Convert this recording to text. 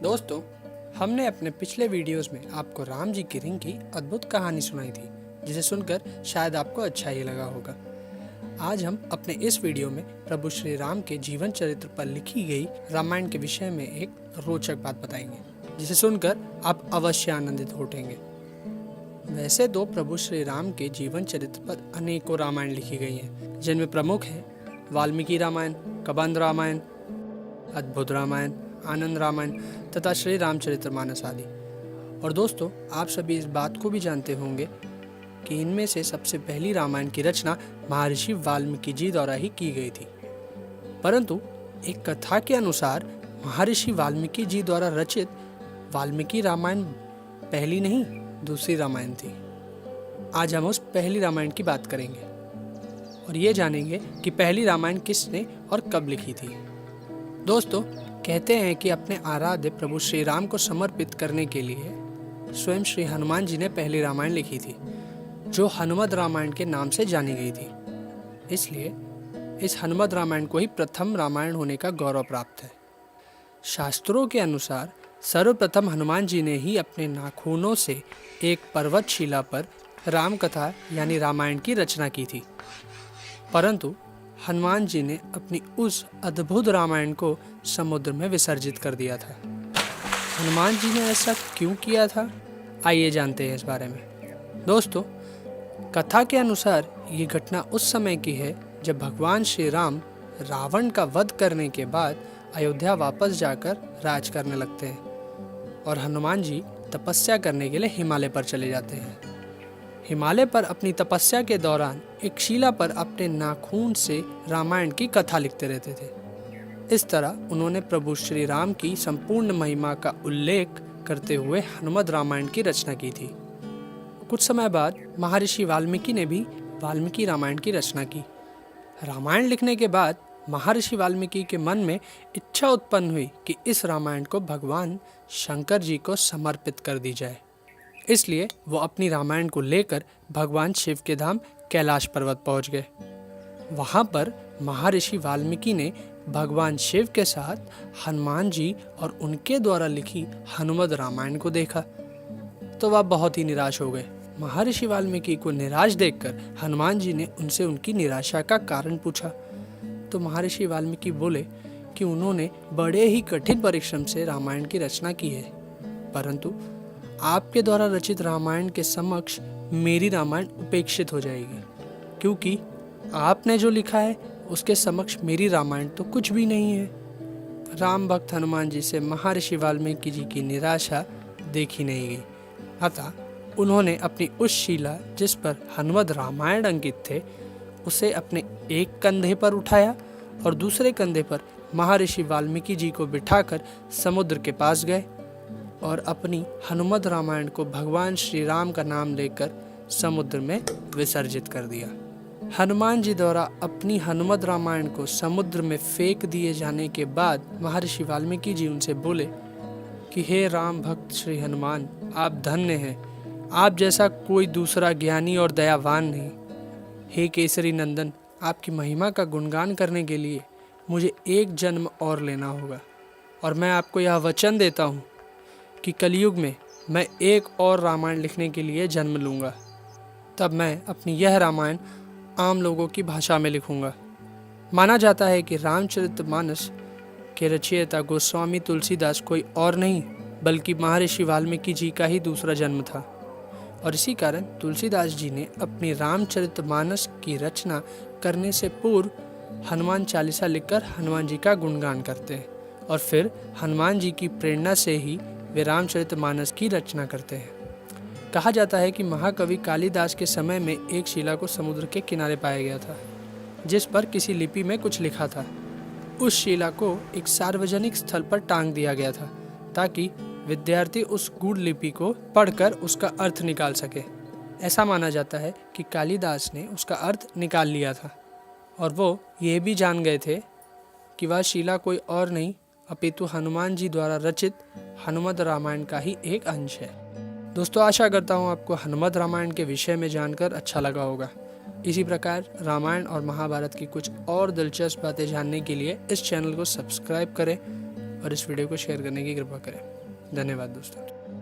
दोस्तों, हमने अपने पिछले वीडियोस में आपको राम जी की रिंग की अद्भुत कहानी सुनाई थी, जिसे सुनकर शायद आपको अच्छा ही लगा होगा। आज हम अपने इस वीडियो में प्रभु श्री राम के जीवन चरित्र पर लिखी गई रामायण के विषय में एक रोचक बात बताएंगे, जिसे सुनकर आप अवश्य आनंदित हो उठेंगे। वैसे तो प्रभु श्री राम के जीवन चरित्र पर अनेकों रामायण लिखी गई हैं, जिनमें प्रमुख हैं वाल्मीकि रामायण, कबंध रामायण, अद्भुत रामायण, आनंद रामायण तथा श्री रामचरितमानस आदि। और दोस्तों, आप सभी इस बात को भी जानते होंगे कि इनमें से सबसे पहली रामायण की रचना महर्षि वाल्मीकि जी द्वारा ही की गई थी। परंतु एक कथा के अनुसार महर्षि वाल्मीकि जी द्वारा रचित वाल्मीकि रामायण पहली नहीं, दूसरी रामायण थी। आज हम उस पहली रामायण की बात करेंगे और ये जानेंगे कि पहली रामायण किसने और कब लिखी थी। दोस्तों, कहते हैं कि अपने आराध्य प्रभु श्री राम को समर्पित करने के लिए स्वयं श्री हनुमान जी ने पहली रामायण लिखी थी, जो हनुमत रामायण के नाम से जानी गई थी। इसलिए इस हनुमत रामायण को ही प्रथम रामायण होने का गौरव प्राप्त है। शास्त्रों के अनुसार सर्वप्रथम हनुमान जी ने ही अपने नाखूनों से एक पर्वत शिला पर राम कथा यानी रामायण की रचना की थी। परंतु हनुमान जी ने अपनी उस अद्भुत रामायण को समुद्र में विसर्जित कर दिया था। हनुमान जी ने ऐसा क्यों किया था, आइए जानते हैं इस बारे में। दोस्तों, कथा के अनुसार ये घटना उस समय की है जब भगवान श्री राम रावण का वध करने के बाद अयोध्या वापस जाकर राज करने लगते हैं और हनुमान जी तपस्या करने के लिए हिमालय पर चले जाते हैं। हिमालय पर अपनी तपस्या के दौरान एक शिला पर अपने नाखून से रामायण की कथा लिखते रहते थे। इस तरह उन्होंने प्रभु श्री राम की संपूर्ण महिमा का उल्लेख करते हुए हनुमत रामायण की रचना की थी। कुछ समय बाद महर्षि वाल्मीकि ने भी वाल्मीकि रामायण की रचना की। रामायण लिखने के बाद महर्षि वाल्मीकि के मन में इच्छा उत्पन्न हुई कि इस रामायण को भगवान शंकर जी को समर्पित कर दी जाए। इसलिए वो अपनी रामायण को लेकर भगवान शिव के धाम कैलाश पर्वत पहुंच गए। वहां पर महर्षि वाल्मीकि ने भगवान शिव के साथ हनुमान जी और उनके द्वारा लिखी हनुमत रामायण को देखा तो वह बहुत ही निराश हो गए। महर्षि वाल्मीकि को निराश देखकर हनुमान जी ने उनसे उनकी निराशा का कारण पूछा तो महर्षि वाल्मीकि बोले कि उन्होंने बड़े ही कठिन परिश्रम से रामायण की रचना की है, परंतु आपके द्वारा रचित रामायण के समक्ष मेरी रामायण उपेक्षित हो जाएगी, क्योंकि आपने जो लिखा है उसके समक्ष मेरी रामायण तो कुछ भी नहीं है। राम भक्त हनुमान जी से महर्षि वाल्मीकि जी की निराशा देखी नहीं गई। अतः उन्होंने अपनी उस शिला जिस पर हनुमत रामायण अंकित थे उसे अपने एक कंधे पर उठाया और दूसरे कंधे पर महर्षि वाल्मीकि जी को बिठाकर समुद्र के पास गए और अपनी हनुमत रामायण को भगवान श्री राम का नाम लेकर समुद्र में विसर्जित कर दिया। हनुमान जी द्वारा अपनी हनुमत रामायण को समुद्र में फेंक दिए जाने के बाद महर्षि वाल्मीकि जी उनसे बोले कि हे राम भक्त श्री हनुमान, आप धन्य हैं, आप जैसा कोई दूसरा ज्ञानी और दयावान नहीं। हे केसरी नंदन, आपकी महिमा का गुणगान करने के लिए मुझे एक जन्म और लेना होगा और मैं आपको यह वचन देता हूँ कि कलयुग में मैं एक और रामायण लिखने के लिए जन्म लूँगा। तब मैं अपनी यह रामायण आम लोगों की भाषा में लिखूँगा। माना जाता है कि रामचरितमानस के रचयिता गोस्वामी तुलसीदास कोई और नहीं बल्कि महर्षि वाल्मीकि जी का ही दूसरा जन्म था और इसी कारण तुलसीदास जी ने अपनी रामचरितमानस की रचना करने से पूर्व हनुमान चालीसा लिखकर हनुमान जी का गुणगान करते हैं और फिर हनुमान जी की प्रेरणा से ही वे रामचरितमानस की रचना करते हैं। कहा जाता है कि महाकवि कालिदास के समय में एक शिला को समुद्र के किनारे पाया गया था जिस पर किसी लिपि में कुछ लिखा था। उस शिला को एक सार्वजनिक स्थल पर टांग दिया गया था ताकि विद्यार्थी उस गूढ़ लिपि को पढ़कर उसका अर्थ निकाल सके। ऐसा माना जाता है कि कालिदास ने उसका अर्थ निकाल लिया था और वो ये भी जान गए थे कि वह शिला कोई और नहीं अपितु हनुमान जी द्वारा रचित हनुमत रामायण का ही एक अंश है। दोस्तों, आशा करता हूँ आपको हनुमत रामायण के विषय में जानकर अच्छा लगा होगा। इसी प्रकार रामायण और महाभारत की कुछ और दिलचस्प बातें जानने के लिए इस चैनल को सब्सक्राइब करें और इस वीडियो को शेयर करने की कृपा करें। धन्यवाद दोस्तों।